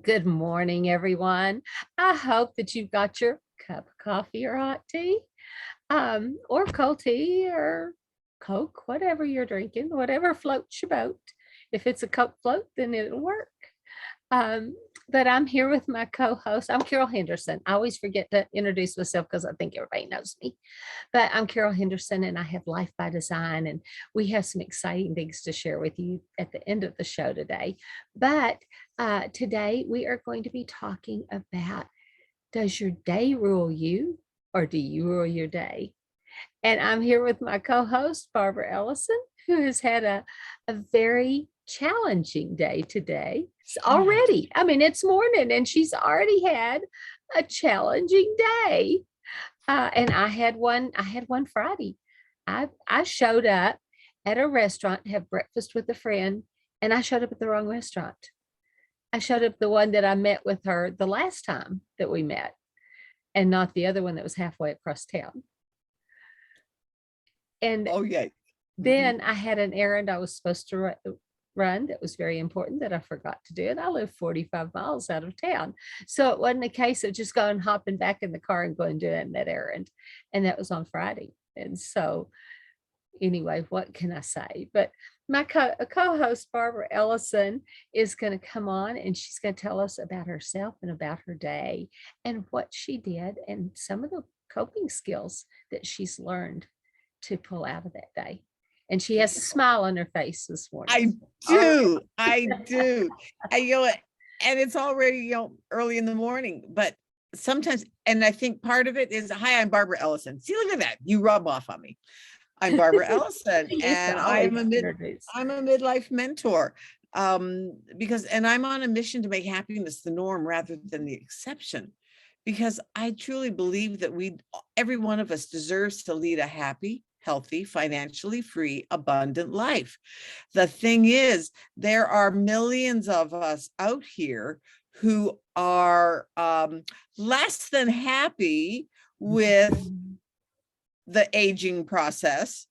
Good morning, everyone. I hope that you've got your cup of coffee or hot tea, or cold tea or Coke, whatever you're drinking, whatever floats your boat. If it's a Coke float, then it'll work. Um, but I'm here with my co-host. I'm Carol Henderson. I always forget to introduce myself because I think everybody knows me. But I'm Carol Henderson and I have Life by Design, and we have some exciting things to share with you at the end of the show today. But today we are going to be talking about, does your day rule you or do you rule your day? And I'm here with my co-host, BarbaraEllison, who has had a very challenging day today. Already. I mean, it's morning and she's already had a challenging day. And I had one Friday. I showed up at a restaurant to have breakfast with a friend, and I showed up at the wrong restaurant. I showed up the one that I met with her the last time that we met, and not the other one that was halfway across town. And Oh, yeah. then I had an errand I was supposed to run that was very important that I forgot to do. And I live 45 miles out of town. So it wasn't a case of just going hopping back in the car and going doing that errand. And that was on Friday. And so anyway, what can I say? But my co-host, Barbara Ellison, is going to come on and she's going to tell us about herself and about her day and what she did and some of the coping skills that she's learned to pull out of that day. And she has a smile on her face this morning. I do. And it's already, early in the morning, but sometimes, and I think part of it is, hi, I'm Barbara Ellison. See, look at that. You rub off on me. I'm Barbara Ellison, and I'm a midlife mentor. And I'm on a mission to make happiness the norm rather than the exception, because I truly believe that every one of us deserves to lead a happy, healthy, financially free, abundant life. The thing is, there are millions of us out here who are less than happy with the aging process,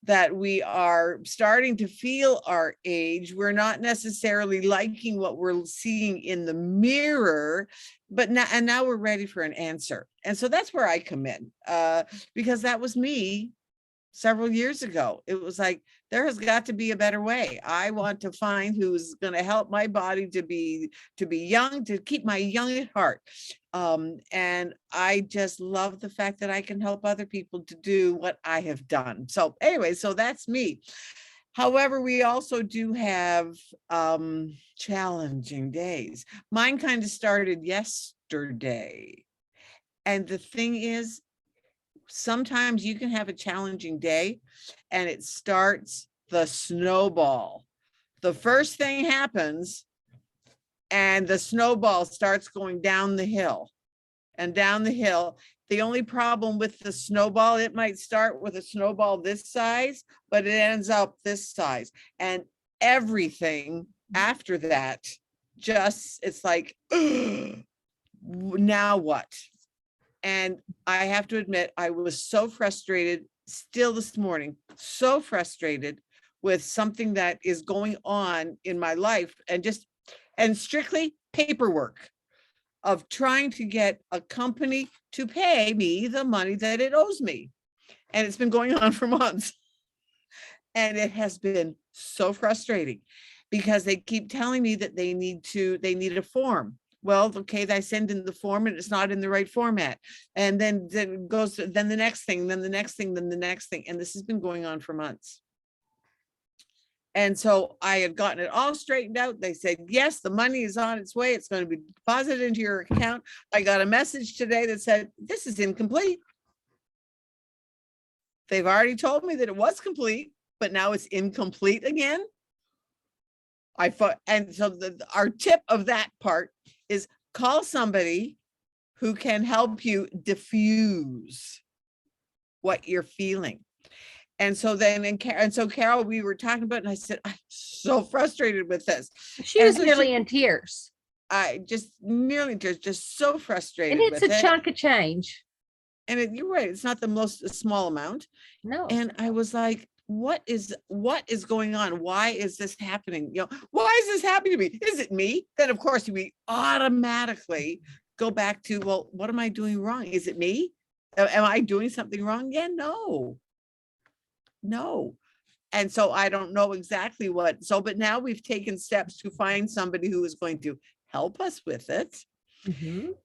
that we are starting to feel our age. We're not necessarily liking what we're seeing in the mirror, but now we're ready for an answer. And so that's where I come in, because that was me several years ago. It was like, there has got to be a better way. I want to find who's going to help my body to be young, to keep my young at heart. And I just love the fact that I can help other people to do what I have done. So anyway, so that's me. However, we also do have challenging days. Mine kind of started yesterday. And the thing is, sometimes you can have a challenging day and it starts the snowball. The first thing happens and the snowball starts going down the hill and down the hill. The only problem with the snowball, it might start with a snowball this size, but it ends up this size. And everything after that, it's like, now what? And I have to admit, I was so frustrated still this morning, so frustrated with something that is going on in my life, and strictly paperwork of trying to get a company to pay me the money that it owes me. And it's been going on for months. And it has been so frustrating because they keep telling me that they need a form. Well, okay, I send in the form and it's not in the right format. And then it goes, then the next thing, then the next thing, then the next thing. And this has been going on for months. And so I had gotten it all straightened out. They said, yes, the money is on its way. It's going to be deposited into your account. I got a message today that said, this is incomplete. They've already told me that it was complete, but now it's incomplete again. And so our tip of that part is call somebody who can help you diffuse what you're feeling. And so Carol, we were talking about it, and I said, I'm so frustrated with this. She was nearly in tears. I just so frustrated. And it's a chunk of change. And you're right, it's not the most small amount. No. And I was like, what is going on? Why is this happening? Why is this happening to me? Is it me? Then of course we automatically go back to, well, what am I doing wrong? Is it me? Am I doing something wrong? Yeah, no. And so I don't know exactly but now we've taken steps to find somebody who is going to help us with it.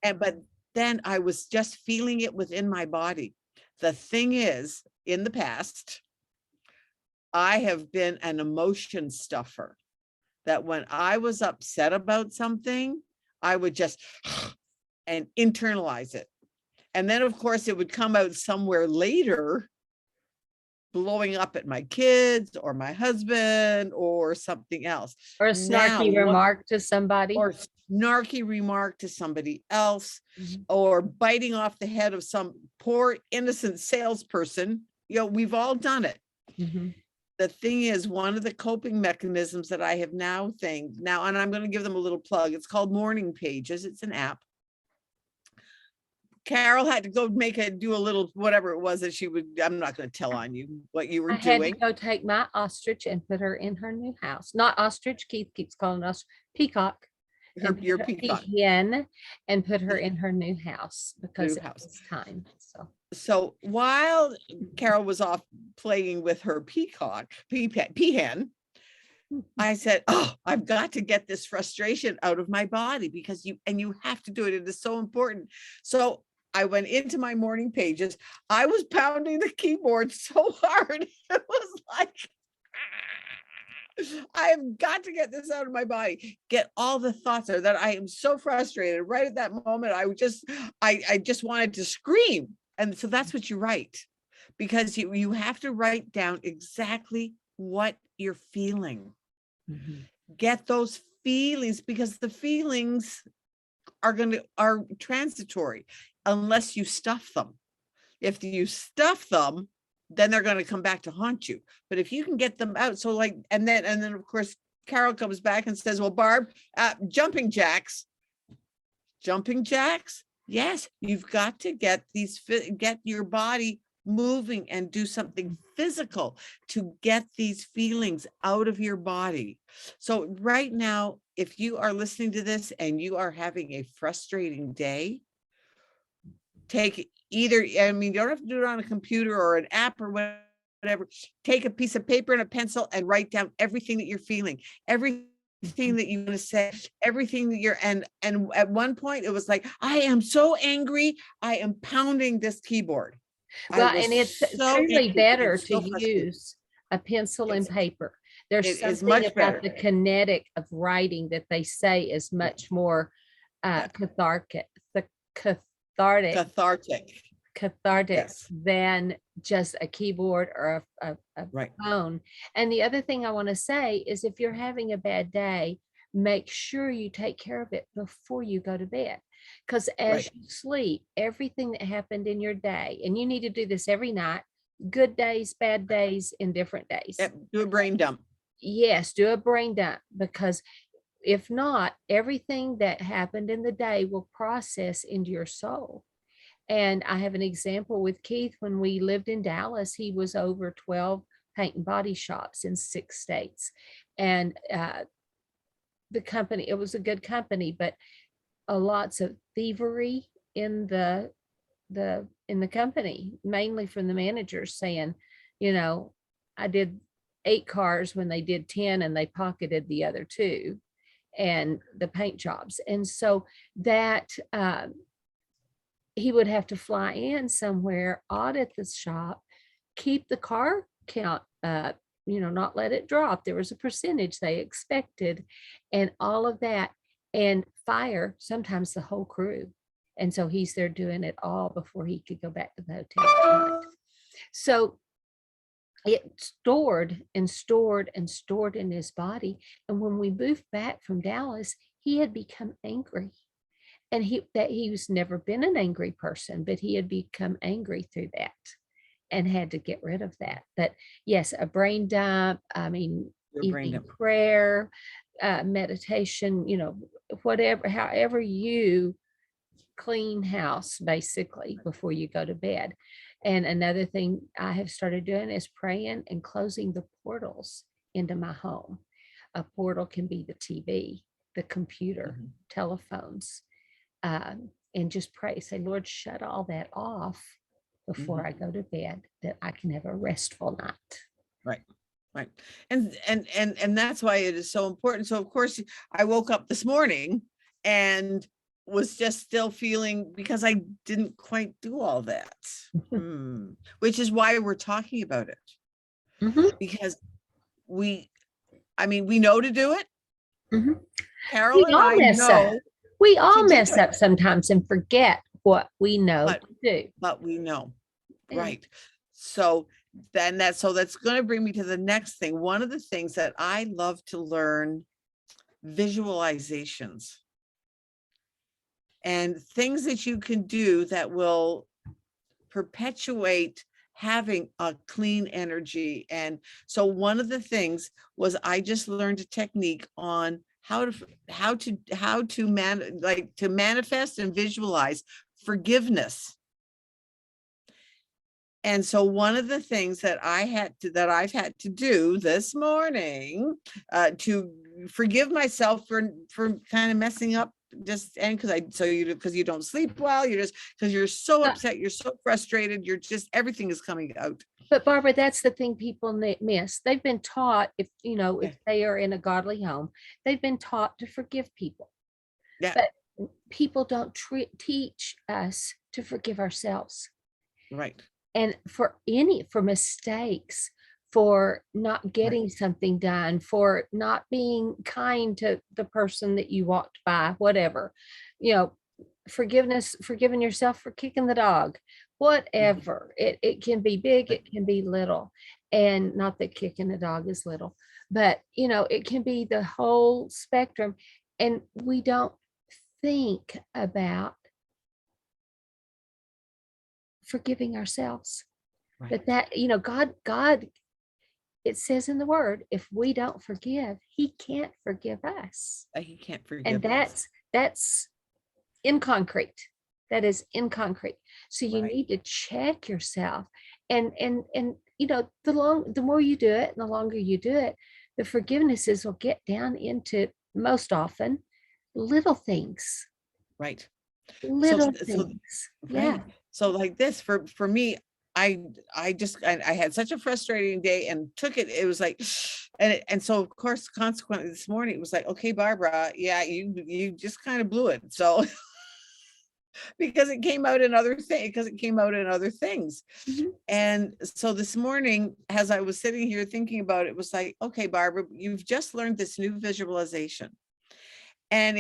But then I was just feeling it within my body. The thing is, in the past, I have been an emotion stuffer, that when I was upset about something, I would just and internalize it. And then of course it would come out somewhere later, blowing up at my kids or my husband or something else. Or a snarky remark to somebody. Or snarky remark to somebody else, or biting off the head of some poor innocent salesperson. We've all done it. The thing is, one of the coping mechanisms that I have now, and I'm going to give them a little plug. It's called Morning Pages. It's an app. Carol had to go do a little, whatever it was that she would, I'm not going to tell on you what you were doing. I had to go take my ostrich and put her in her new house. Not ostrich, Keith keeps calling us peacock. Your peacock. Hen, and put her in her new house because it's time. So while Carol was off playing with her peahen, I said, oh, I've got to get this frustration out of my body, because you have to do it. It is so important. So I went into my morning pages. I was pounding the keyboard so hard. It was like, I have got to get this out of my body, get all the thoughts there, that I am so frustrated. Right at that moment, I just wanted to scream. And so that's what you write, because you have to write down exactly what you're feeling. Get those feelings, because the feelings are transitory unless you stuff them. If you stuff them, then they're going to come back to haunt you. But if you can get them out, and then of course Carol comes back and says, well, Barb, jumping jacks. Yes, you've got to get your body moving and do something physical to get these feelings out of your body. So right now, if you are listening to this and you are having a frustrating day, take either, you don't have to do it on a computer or an app or whatever. Take a piece of paper and a pencil and write down everything that you're feeling, everything that you want to say, everything that you're, and at one point it was like, I am so angry, I am pounding this keyboard. Well, and it's truly better to use a pencil and paper. There's something about the kinetic of writing that they say is much more cathartic than just a keyboard or a phone. And the other thing I want to say is, if you're having a bad day, make sure you take care of it before you go to bed. Because as you sleep, everything that happened in your day, and you need to do this every night, good days, bad days, indifferent days. Do a brain dump. Yes, do a brain dump, because if not, everything that happened in the day will process into your soul. And I have an example with Keith. When we lived in Dallas, he was over 12 paint and body shops in 6 states. And the company, it was a good company, but lots of thievery in the company, mainly from the managers saying, I did 8 cars when they did 10, and they pocketed the other 2, and the paint jobs. And so that he would have to fly in somewhere, audit the shop, keep the car count up, not let it drop. There was a percentage they expected, and all of that, and fire sometimes the whole crew. And so he's there doing it all before he could go back to the hotel. So it stored and stored and stored in his body. And when we moved back from Dallas, he had become angry. And he was never been an angry person, but he had become angry through that and had to get rid of that. But yes, a brain dump, evening prayer, meditation, whatever, however you clean house, basically, before you go to bed. And another thing I have started doing is praying and closing the portals into my home. A portal can be the TV, the computer, telephones, and just pray. Say, Lord, shut all that off before I go to bed, that I can have a restful night. Right. Right. And that's why it is so important. So of course I woke up this morning and was just still feeling, because I didn't quite do all that. Which is why we're talking about it. Because we know to do it. Carol We and all I mess up. know We all to do mess it. up sometimes and forget what we know to do. But we know. Yeah. Right. So that's going to bring me to the next thing. One of the things that I love to learn, visualizations and things that you can do that will perpetuate having a clean energy. And so one of the things was, I just learned a technique on how to manifest and visualize forgiveness. And so one of the things that I've had to do this morning to forgive myself for kind of messing up, because you don't sleep well, because you're so upset, you're so frustrated, everything is coming out. But Barbara, that's the thing people miss. They've been taught, if they are in a godly home, they've been taught to forgive people. Yeah. But people don't teach us to forgive ourselves. Right. And for mistakes, for not getting something done, for not being kind to the person that you walked by, whatever, forgiving yourself for kicking the dog, whatever. It can be big, it can be little. And not that kicking a dog is little, but it can be the whole spectrum. And we don't think about forgiving ourselves. But that, God, it says in the word, if we don't forgive, he can't forgive us. He can't forgive and that's in concrete. That is in concrete. So you need to check yourself. And the more you do it and the longer you do it, the forgivenesses will get down into, most often, little things. Right. Little things. Yeah. So like this, for me, I had such a frustrating day and took it. It was like, and so of course, consequently this morning, it was like, okay, Barbara, yeah, you just kind of blew it. So because it came out in other things. And so this morning, as I was sitting here thinking about it, was like, okay, Barbara, you've just learned this new visualization. And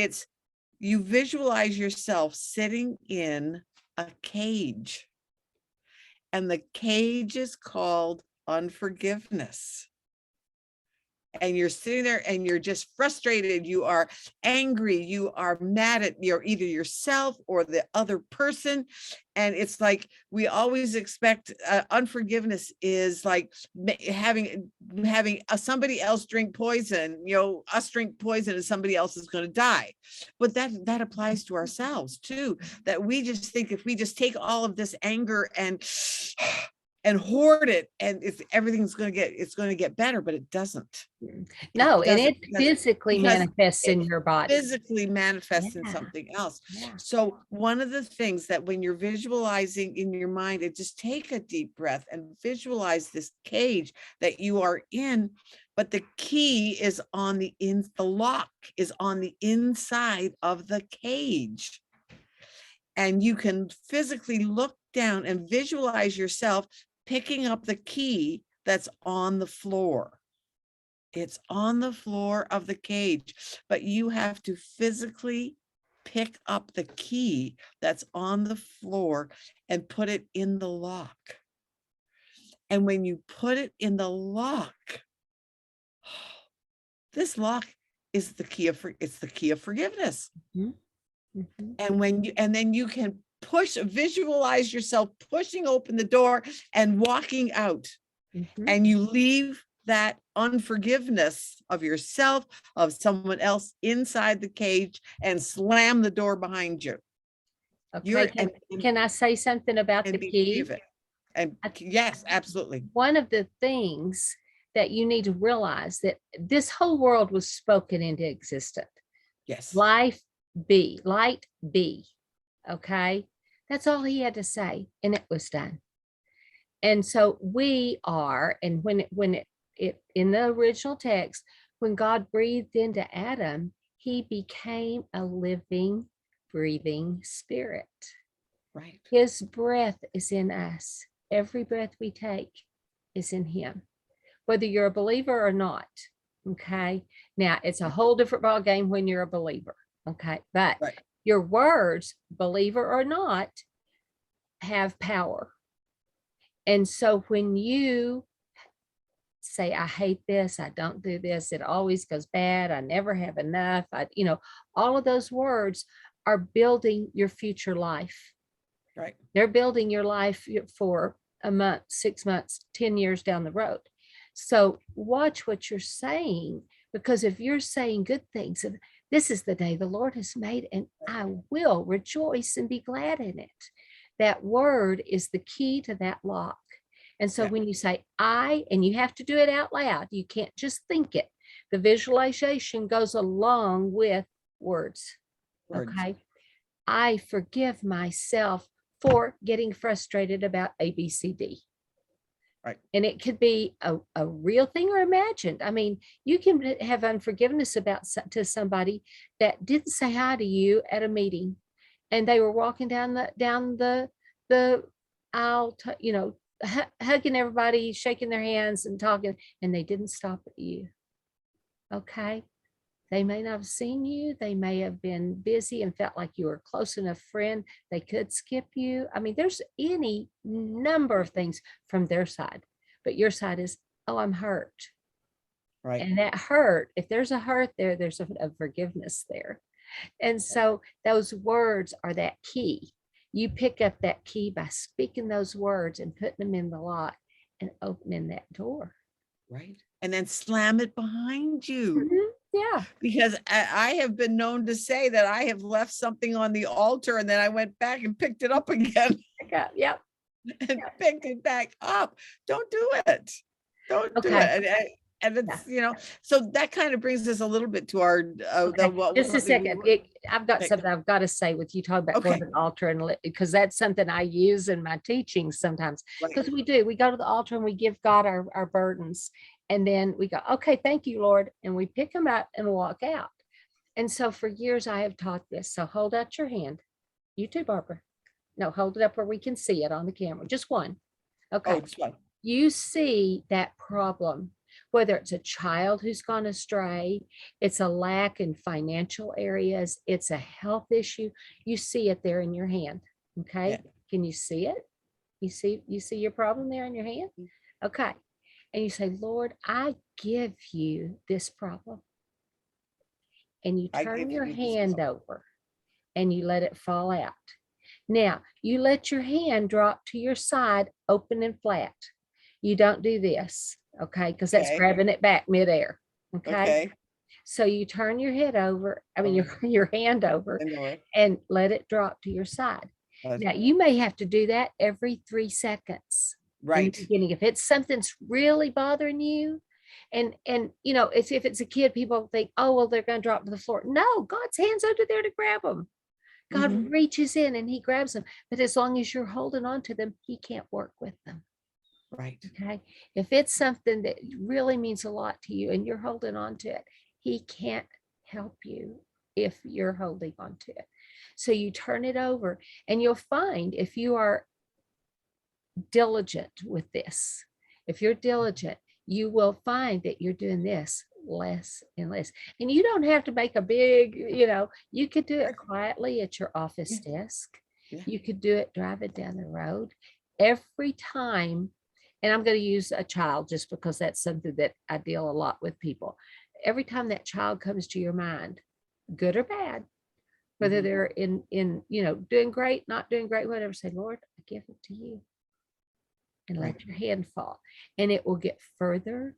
you visualize yourself sitting in a cage. And the cage is called unforgiveness. And you're sitting there and you're just frustrated. You are angry. You are mad at either yourself or the other person. And it's like, we always expect unforgiveness is like having somebody else drink poison, us drink poison and somebody else is going to die. But that applies to ourselves too, that we just think if we just take all of this anger and hoard it, and everything's going to get better, but it doesn't. No, and it physically manifests in your body. Physically manifests in something else. Yeah. So one of the things that when you're visualizing in your mind, and just take a deep breath and visualize this cage that you are in, but the key is the lock is on the inside of the cage. And you can physically look down and visualize yourself picking up the key that's on the floor. It's on the floor of the cage, but you have to physically pick up the key that's on the floor and put it in the lock. And when you put it in the lock, this lock is the key of forgiveness. And then you can visualize yourself pushing open the door and walking out, and you leave that unforgiveness of yourself, of someone else inside the cage, and slam the door behind you. Okay. Can I say something about the key? And yes, absolutely. One of the things that you need to realize that this whole world was spoken into existence. Yes. Light be. Okay. That's all he had to say. And it was done. And so we are, and when it in the original text, when God breathed into Adam, he became a living, breathing spirit. Right. His breath is in us. Every breath we take is in him, whether you're a believer or not. Okay. Now it's a whole different ball game when you're a believer. Okay. But Right. your words, believer or not, have power. And so when you say, I hate this, I don't do this, it always goes bad, I never have enough, all of those words are building your future life. Right. They're building your life for a month, 6 months, 10 years down the road. So watch what you're saying, because if you're saying good things, and this is the day the Lord has made, and I will rejoice and be glad in it. That word is the key to that lock. And so when you say I, and you have to do it out loud, you can't just think it. The visualization goes along with words. Okay. I forgive myself for getting frustrated about ABCD. Right. And it could be a real thing or imagined. I mean, you can have unforgiveness to somebody that didn't say hi to you at a meeting, and they were walking down the aisle, hugging everybody, shaking their hands and talking, and they didn't stop at you. Okay. They may not have seen you. They may have been busy and felt like you were a close enough friend. They could skip you. I mean, there's any number of things from their side, but your side is, oh, I'm hurt. Right. And that hurt, if there's a hurt there, there's a forgiveness there. And so those words are that key. You pick up that key by speaking those words and putting them in the lock and opening that door. Right. And then slam it behind you. Mm-hmm. Yeah. Because I have been known to say that I have left something on the altar and then I went back and picked it up again. Yep. And picked it back up. Don't do it. Don't do it. And it's, so that kind of brings us a little bit to our, just a second. I've got something I've got to say with you talking about going to the altar, and because that's something I use in my teachings sometimes, because we go to the altar and we give God our burdens, and then we go, okay, thank you, Lord. And we pick them up and walk out. And so for years I have taught this. So hold out your hand. You too, Barbara. No, hold it up where we can see it on the camera. Just one. Okay. You see that problem, whether it's a child who's gone astray, it's a lack in financial areas, it's a health issue. You see it there in your hand. Okay. Yeah. Can you see it? You see your problem there in your hand? Okay. And you say, Lord, I give you this problem. And you turn your hand over and you let it fall out. Now, you let your hand drop to your side, open and flat. You don't do this, okay? Because that's grabbing it back midair, okay? So you turn your head over, your hand over, and let it drop to your side. Now, you may have to do that every 3 seconds. Right. In the beginning, if it's something's really bothering you, and if it's a kid, people think, oh, well, they're going to drop to the floor. No, God's hand's under there to grab them. God reaches in and he grabs them. But as long as you're holding on to them, he can't work with them. Right. Okay. If it's something that really means a lot to you and you're holding on to it, he can't help you if you're holding on to it. So you turn it over, and you'll find, if you are diligent with this, if you're diligent, you will find that you're doing this less and less. And you don't have to make a big, you could do it quietly at your office desk. You could do it driving down the road. Every time, and I'm going to use a child just because that's something that I deal a lot with people. Every time that child comes to your mind, good or bad, whether they're in doing great, not doing great, whatever, say, Lord, I give it to you. And let your hand fall. And it will get further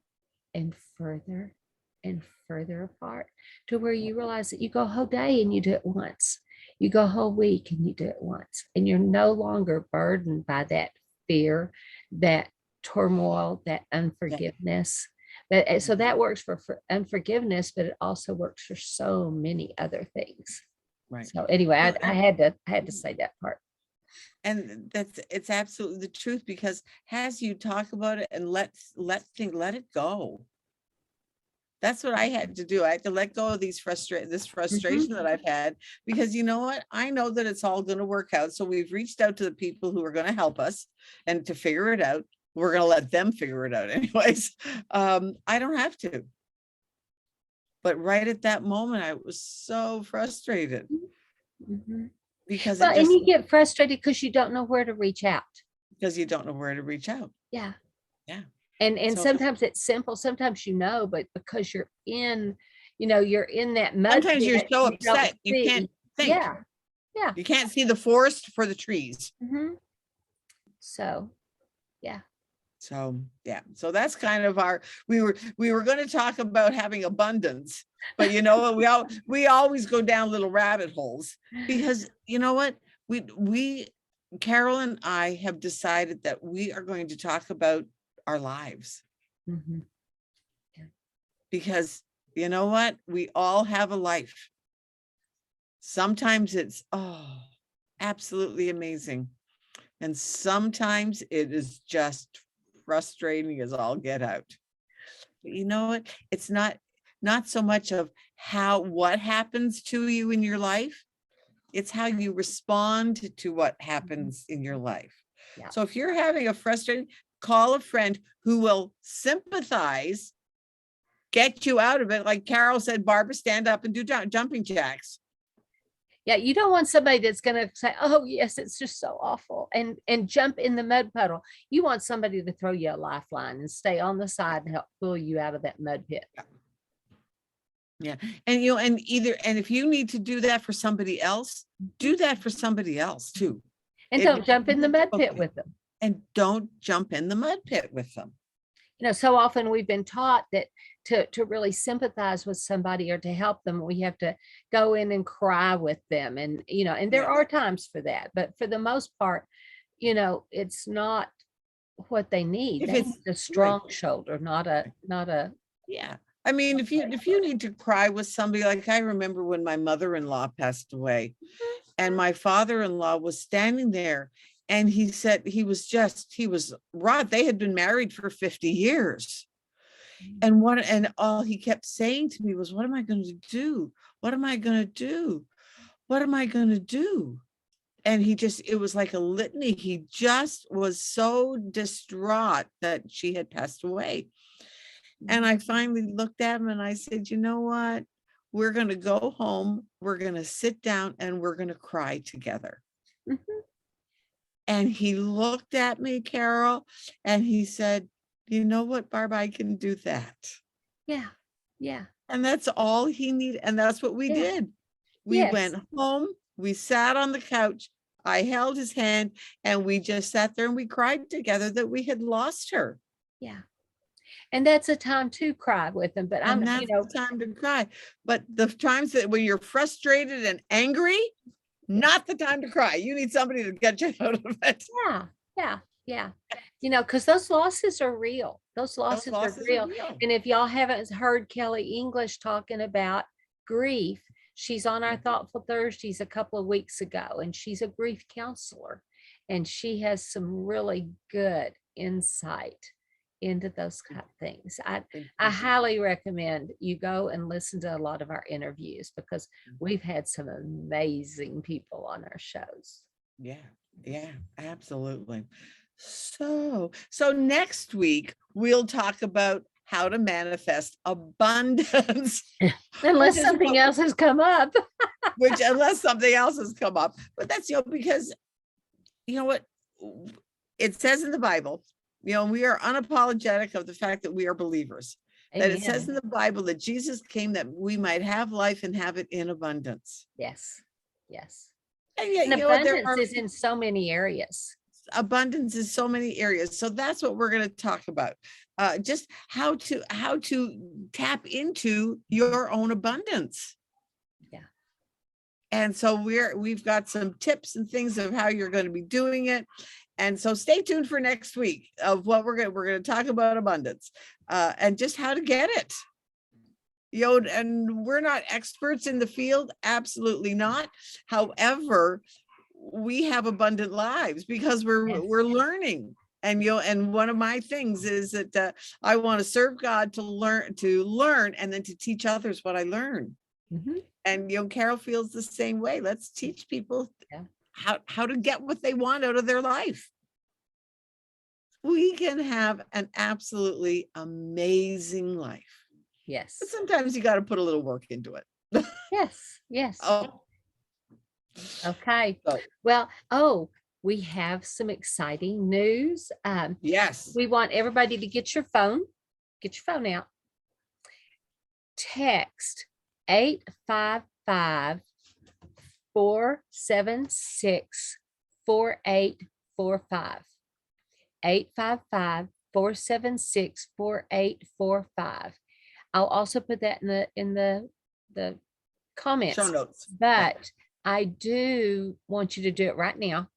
and further and further apart to where you realize that you go a whole day and you do it once. You go a whole week and you do it once. And you're no longer burdened by that fear, that turmoil, that unforgiveness. But so that works for unforgiveness, but it also works for so many other things. Right. So anyway, Well, I had to say that part. And it's absolutely the truth, because as you talk about it and let it go. That's what I had to do. I had to let go of this frustration that I've had, because you know what? I know that it's all going to work out. So we've reached out to the people who are going to help us and to figure it out. We're going to let them figure it out anyways. I don't have to. But right at that moment, I was so frustrated because Well, and you get frustrated because you don't know where to reach out. Because you don't know where to reach out. Yeah. Yeah. And So sometimes it's simple, sometimes but because you're in that mud. sometimes you're so you don't upset, you can't see. think. Yeah. You can't see the forest for the trees. So, yeah. So, yeah. So that's kind of we were going to talk about having abundance, but you know what? We always go down little rabbit holes, because you know what? Carol and I have decided that we are going to talk about our lives. Because you know what? We all have a life. Sometimes it's, absolutely amazing. And sometimes it is just frustrating as all get out. But you know what? It's not so much of what happens to you in your life. It's how you respond to what happens in your life. Yeah. So if you're having a frustrating, call a friend who will sympathize, get you out of it. Like Carol said, Barbara, stand up and do jumping jacks. Yeah, you don't want somebody that's going to say, oh, yes, it's just so awful, and jump in the mud puddle. You want somebody to throw you a lifeline and stay on the side and help pull you out of that mud pit. Yeah. And and if you need to do that for somebody else, do that for somebody else too. And don't jump in the mud pit with them. And don't jump in the mud pit with them. So often we've been taught that to really sympathize with somebody or to help them, we have to go in and cry with them. And, and there are times for that, but for the most part, it's not what they need. They need a strong shoulder, not a. Yeah. I mean, if you need to cry with somebody, like I remember when my mother-in-law passed away and my father-in-law was standing there, and he said he was wrought. They had been married for 50 years. And all he kept saying to me was, what am I going to do? What am I going to do? What am I going to do? And it was like a litany. He just was so distraught that she had passed away. And I finally looked at him and I said, you know what? We're going to go home. We're going to sit down and we're going to cry together. And he looked at me, Carol, and he said, you know what, Barb, I can do that. Yeah. Yeah. And that's all he needed. And that's what we did. We went home, we sat on the couch, I held his hand, and we just sat there and we cried together that we had lost her. Yeah. And that's a time to cry with them. But that's the time to cry. But the times that when you're frustrated and angry, not the time to cry. You need somebody to get you out of it. Yeah. Because those losses are real. Those losses are real. And if y'all haven't heard Kelly English talking about grief, she's on our Thoughtful Thursdays a couple of weeks ago, and she's a grief counselor. And she has some really good insight into those kind of things. I highly recommend you go and listen to a lot of our interviews, because we've had some amazing people on our shows. Yeah, absolutely. So next week we'll talk about how to manifest abundance. Unless something else has come up. Unless something else has come up. But that's, because you know what it says in the Bible. We are unapologetic of the fact that we are believers. Amen. That it says in the Bible that Jesus came that we might have life and have it in abundance. Yes. And yet, abundance is in so many areas. Abundance is so many areas. So that's what we're going to talk about. Just how to tap into your own abundance. Yeah. And so we've got some tips and things of how you're going to be doing it. And so stay tuned for next week of what we're going to talk about abundance, and just how to get it. And we're not experts in the field. Absolutely not. However, we have abundant lives because we're learning. And and one of my things is that I want to serve God, to learn, and then to teach others what I learn. And Carol feels the same way. Let's teach people how to get what they want out of their life. We can have an absolutely amazing life. Yes. But sometimes you got to put a little work into it. Yes. Oh. Okay. So, well, we have some exciting news. yes. We want everybody to get your phone out. Text 855-476-4845. 855-476-4845. I'll also put that in the comments. Show notes. But I do want you to do it right now.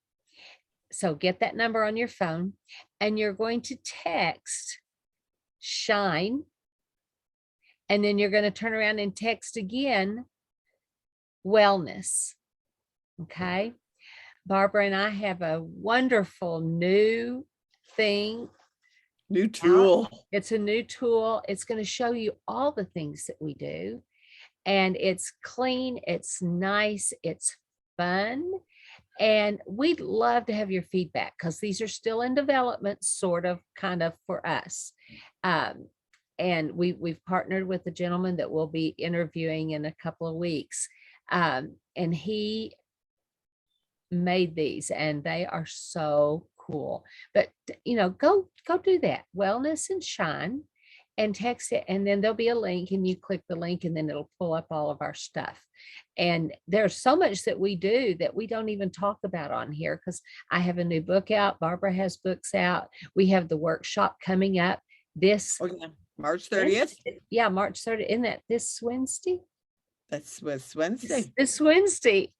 So get that number on your phone, and you're going to text shine, and then you're going to turn around and text again wellness. Okay. Barbara and I have a wonderful new thing. New tool. It's a new tool. It's going to show you all the things that we do. And it's clean, it's nice, it's fun. And we'd love to have your feedback, because these are still in development, sort of, kind of, for us. And we've partnered with a gentleman that we'll be interviewing in a couple of weeks. And he made these, and they are so cool. But go do that, wellness and shine, and text it, and then there'll be a link, and you click the link, and then it'll pull up all of our stuff. And there's so much that we do that we don't even talk about on here, because I have a new book out. Barbara has books out. We have the workshop coming up this March 30th. Yeah, March 30th. Isn't that this Wednesday? That's Wednesday. This Wednesday.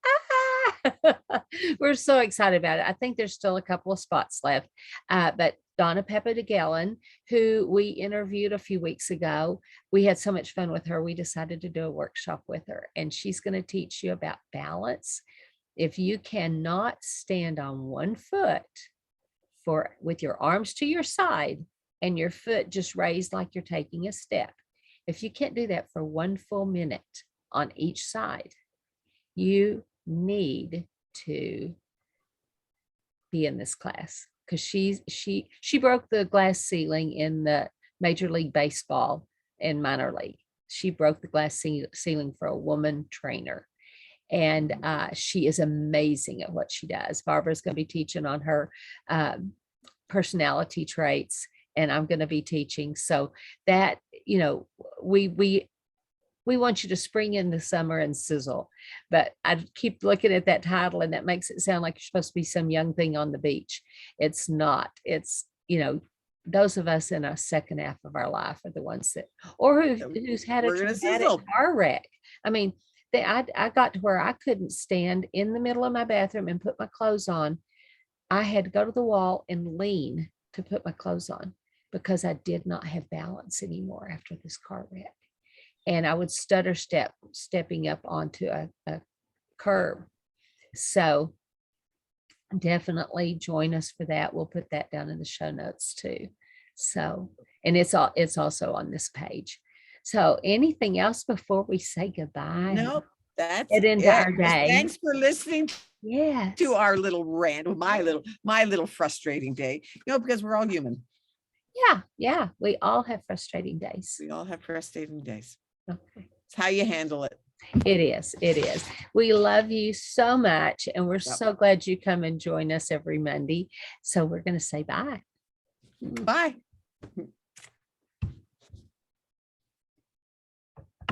We're so excited about it. I think there's still a couple of spots left. But Donna Papadegallen, who we interviewed a few weeks ago, we had so much fun with her. We decided to do a workshop with her, and she's going to teach you about balance. If you cannot stand on one foot with your arms to your side and your foot just raised like you're taking a step, if you can't do that for 1 full minute on each side, you need to be in this class, because she broke the glass ceiling in the Major League Baseball and minor league. She broke the glass ceiling for a woman trainer, and she is amazing at what she does. Barbara's going to be teaching on her personality traits, and I'm going to be teaching. So that, we want you to spring in the summer and sizzle. But I keep looking at that title, and that makes it sound like you're supposed to be some young thing on the beach. It's not. It's, those of us in a second half of our life are the ones that, or who's had a traumatic car wreck. I mean, I got to where I couldn't stand in the middle of my bathroom and put my clothes on. I had to go to the wall and lean to put my clothes on, because I did not have balance anymore after this car wreck. And I would stutter stepping up onto a curb. So definitely join us for that. We'll put that down in the show notes too. So, and it's also on this page. So anything else before we say goodbye? Nope, that's it. Our day. Thanks for listening to our little rant, my little frustrating day, because we're all human. Yeah. We all have frustrating days. Okay. It's how you handle it. It is. We love you so much, and we're so glad you come and join us every Monday. So we're going to say bye. Bye.